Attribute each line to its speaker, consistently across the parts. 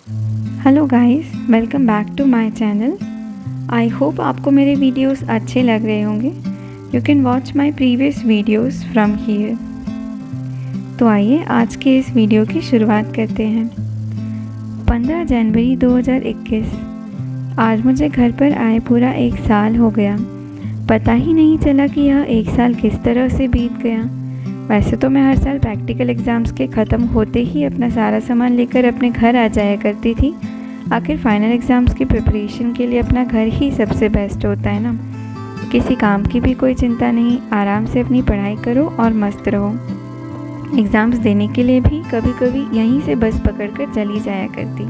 Speaker 1: Hello guys, welcome back to my channel. I hope आपको मेरे videos अच्छे लग रहे होंगे। You can watch my previous videos from here. तो आइए आज के इस वीडियो की शुरुआत करते हैं। 15 जनवरी 2021। आज मुझे घर पर आए पूरा 1 साल हो गया। पता ही नहीं चला कि यह 1 साल किस तरह से बीत गया। वैसे तो मैं हर साल प्रैक्टिकल एग्ज़ाम्स के ख़त्म होते ही अपना सारा सामान लेकर अपने घर आ जाया करती थी। आखिर फाइनल एग्ज़ाम्स की प्रिपरेशन के लिए अपना घर ही सबसे बेस्ट होता है ना। किसी काम की भी कोई चिंता नहीं, आराम से अपनी पढ़ाई करो और मस्त रहो। एग्ज़ाम्स देने के लिए भी कभी कभी यहीं से बस पकड़कर चली जाया करती।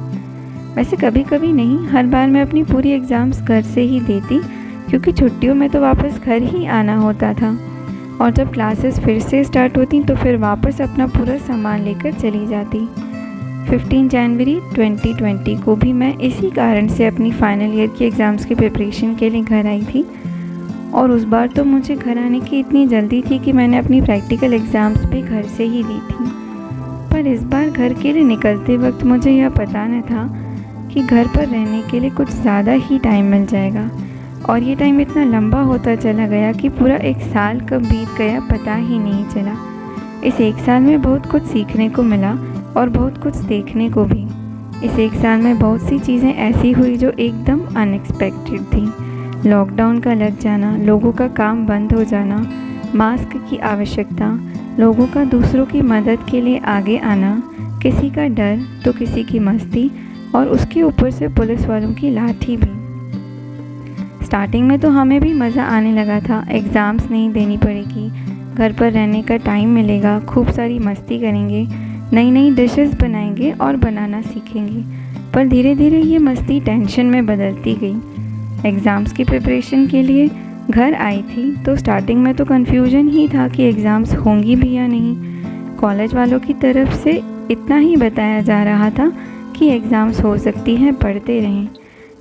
Speaker 1: वैसे कभी कभी नहीं, हर बार मैं अपनी पूरी एग्ज़ाम्स घर से ही देती, क्योंकि छुट्टियों में तो वापस घर ही आना होता था और जब क्लासेस फिर से स्टार्ट होती तो फिर वापस अपना पूरा सामान लेकर चली जाती। 15 जनवरी 2020 को भी मैं इसी कारण से अपनी फाइनल ईयर की एग्ज़ाम्स की प्रिपरेशन के लिए घर आई थी। और उस बार तो मुझे घर आने की इतनी जल्दी थी कि मैंने अपनी प्रैक्टिकल एग्ज़ाम्स भी घर से ही दी थी। पर इस बार घर के लिए निकलते वक्त मुझे यह पता न था कि घर पर रहने के लिए कुछ ज़्यादा ही टाइम मिल जाएगा। और ये टाइम इतना लंबा होता चला गया कि पूरा 1 साल कब बीत गया पता ही नहीं चला। इस 1 साल में बहुत कुछ सीखने को मिला और बहुत कुछ देखने को भी। इस 1 साल में बहुत सी चीज़ें ऐसी हुई जो एकदम अनएक्सपेक्टेड थी। लॉकडाउन का लग जाना, लोगों का काम बंद हो जाना, मास्क की आवश्यकता, लोगों का दूसरों की मदद के लिए आगे आना, किसी का डर तो किसी की मस्ती, और उसके ऊपर से पुलिस वालों की लाठी भी। स्टार्टिंग में तो हमें भी मज़ा आने लगा था। एग्ज़ाम्स नहीं देनी पड़ेगी, घर पर रहने का टाइम मिलेगा, खूब सारी मस्ती करेंगे, नई नई डिशेस बनाएंगे और बनाना सीखेंगे। पर धीरे धीरे ये मस्ती टेंशन में बदलती गई। एग्ज़ाम्स की प्रिपरेशन के लिए घर आई थी तो स्टार्टिंग में तो कन्फ्यूजन ही था कि एग्ज़ाम्स होंगी भी या नहीं। कॉलेज वालों की तरफ से इतना ही बताया जा रहा था कि एग्ज़ाम्स हो सकती हैं, पढ़ते रहें।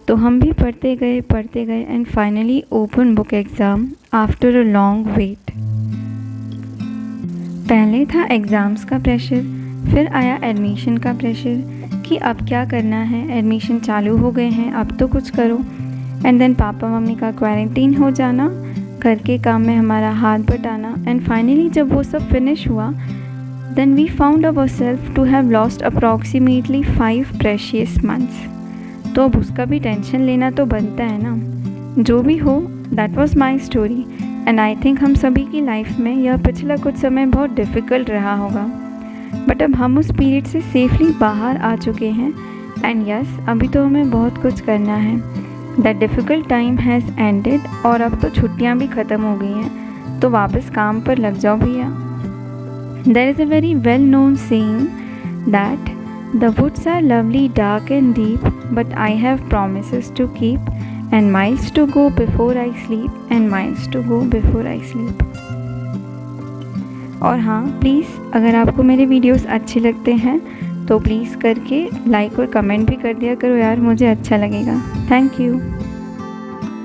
Speaker 1: तो हम भी पढ़ते गए and finally open book exam after a long wait. पहले था एग्ज़ाम्स का प्रेशर, फिर आया एडमिशन का प्रेशर कि अब क्या करना है, एडमिशन चालू हो गए हैं, अब तो कुछ करो। एंड देन पापा मम्मी का क्वारंटीन हो जाना, घर के काम में हमारा हाथ बटाना। एंड फाइनली जब वो सब फिनिश हुआ, then we found ourselves to have lost approximately 5 precious months. तो अब उसका भी टेंशन लेना तो बनता है ना। जो भी हो, that was my story and I think हम सभी की लाइफ में यह पिछला कुछ समय बहुत डिफ़िकल्ट रहा होगा। बट अब हम उस पीरियड से सेफली बाहर आ चुके हैं एंड यस, अभी तो हमें बहुत कुछ करना है। That difficult time has ended और अब तो छुट्टियाँ भी ख़त्म हो गई हैं, तो वापस काम पर लग जाओ भैया। There is a very well known saying that the woods are lovely, dark and deep, but I have promises to keep and miles to go before I sleep and miles to go before I sleep. और हाँ, please अगर आपको मेरे videos अच्छे लगते हैं तो please करके लाइक और कमेंट भी कर दिया करो यार, मुझे अच्छा लगेगा। Thank you.